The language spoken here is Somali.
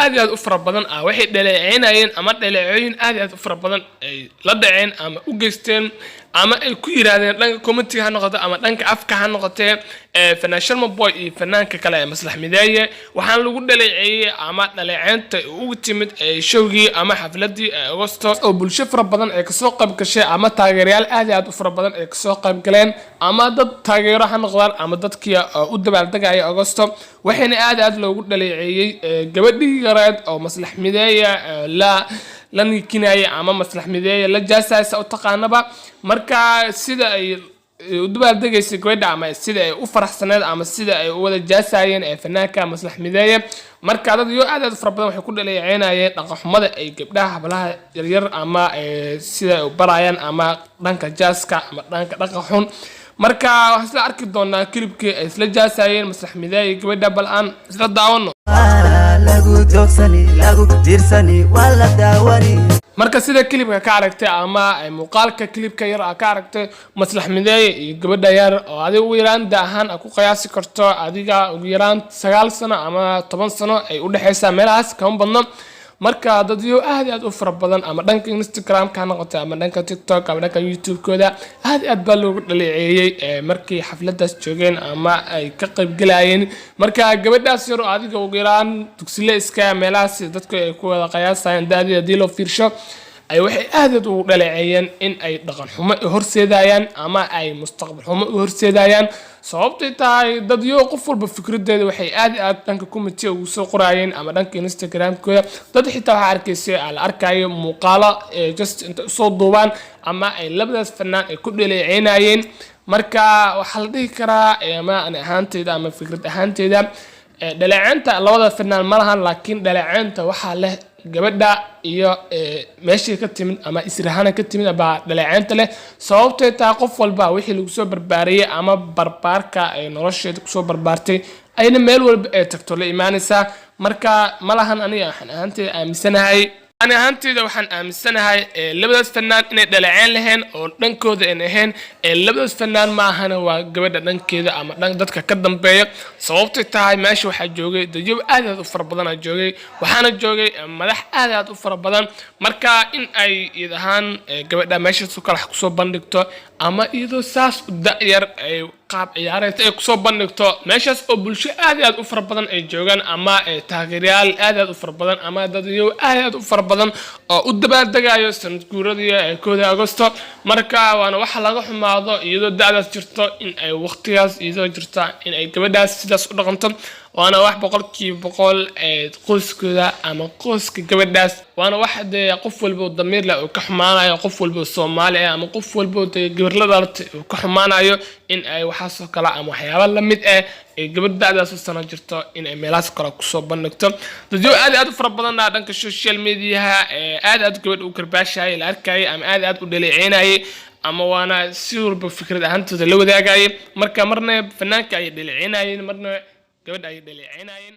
aad u fara badan waxay dhaleeceynayeen ama dhaleeceyn aad u fara badan ay la dhaceen ama u geysteen ama ay ku yiraahdeen dhanka community ha noqoto ama dhanka afka ha noqotee financial boy iyo fanaanka kale ee maslax mideeye waxaan lagu dhaleeceeyay ama dhaleeceynta ugu timid showgii ama xafladii Agosto oo bulsho fara badan ay ka soo qayb gashay ama taageerayaal aad u fara badan ay ka soo qayb galeen ama dad taageero ha noqdaan ama dadkii u dabaaldegay Agosto waxayna aad loogu dhaleeceeyay gabadhii yareed oo maslax mideeye la nikinaya ama maslax mideeye la jaasaysa u taqaanaba marka sida ay u dabaaldegaysa gabadha ama sida ay u faraxsaneed ama sida ay u wada jaasayeen fanaanka maslax mideeye marka dad aad u fara badan waxay ku dhaleeceynayeen dhaqaxumada ay gabdhaha hablaha yaryar ama sida ay u barayaan ama dhanka jaaska ama dhanka dhaqaxun marka wax isla arki doonaa clipkii ay isla jaasayeen maslax mideeye gabadha bal aan isla daawano lagu joogsani lagu diirsani wala daawani marka sida clipka ka aragtay ama muuqaalka clipka yar ka aragtay maslax mideeye iyo gabadha yar oo adiga ugu yaraan daahan ku qiyaasi karto adiga ugu yaraan 9 sano ama 10 sano ay u dhaxaysaa meelahaas kama badno marka dad aad u fara badan ama dhanka Instagram ka noqotay ama dhanka TikTok ama dhanka YouTube kooda aad baa loogu dhaleeceeyay markii xafladaas joogeen ama ay ka qayb galayeen marka gabadhaas yar oo adiga ugu yaraan dugsiga iska meelahaas dadku ay ku wada qiyaasayaan daadii loo fiirsho ay waxay aad u dhaleeceeyeen in ay dhaqan xumo horseedayaan ama ay mustaqbal xumo horseedayaan sababtay tahay dad qof walba fikradeeda waxay aad dhanka community ugu soo qorayeen ama dhanka Instagram kooda dad xitaa waxa arkaysay la arkayo muuqaalo just inta soo duubaan ama ay labadaas fanaan ay ku dhaleeceynayeen marka waxa la dhihi karaa ama aan ahaanteeda ama fikrad ahaanteeda dhaleeceynta labada fanaan ma lahan laakiin dhaleeceynta waxa leh gabadha iyo meeshii ka timid ama israhana ka timid aba dhaleeceynta leh sababtay taa qof walba wixii lagu soo barbaariyay ama barbaarka ay nolosheeda ku soo barbaartay ayna meel walba ay tagto la iimaanaysa marka malahan aniga waxaan ahaanteeda aaminsanahay waxaan aaminsanahay labadaas fanaan inay dhaleeceyn lahayn oo dhankooda ay ahayn labadaas fanaan ma ahana waa gabadha dhankeeda ama dhan dadka ka dambeeya sababtay tahay meesha waxa joogay dadyo aad u fara badan joogay waxaana joogay madax aad u fara badan marka in ay idahan gabadha meesha soo kala ku soo bandhigto ama iyadoo saas u da'yar ay qaab ciyaareed ay ku soo bandhigto meeshaas oo bulsho aad u fara badan ay joogan ama taageerayaal aad u fara badan ama dadyo aad u fara badan oo u dabaaldagayo sanad guuradii kooda Agosto marka waana waxa laga xumaado iyadoo da'daas jirto in ay waqtigaas iyadoo jirta in ay gabadhaas sidaas u dhaqanto وانا واحد بقول قوسكدا أما قوسك جبداس وانا واحد قفل بالضمير لا كحمانا قفل بالصومالي أما قفل بالجبر لدرت كحمانا إن أي وحاسة كلا أما حياة لميت جبد هذا السنة جرتا إن إيميلات كلا كصوب نكتب تجو أد فربنا دانك السوشيال ميديا أد جبد وكرباشة الأركاي أم أد ودلعيناي أما وانا سير بفكرة أنت تلو ذاك مركا مرنا فنانك أي دلعيناي مرنا قبل أي دليل عينين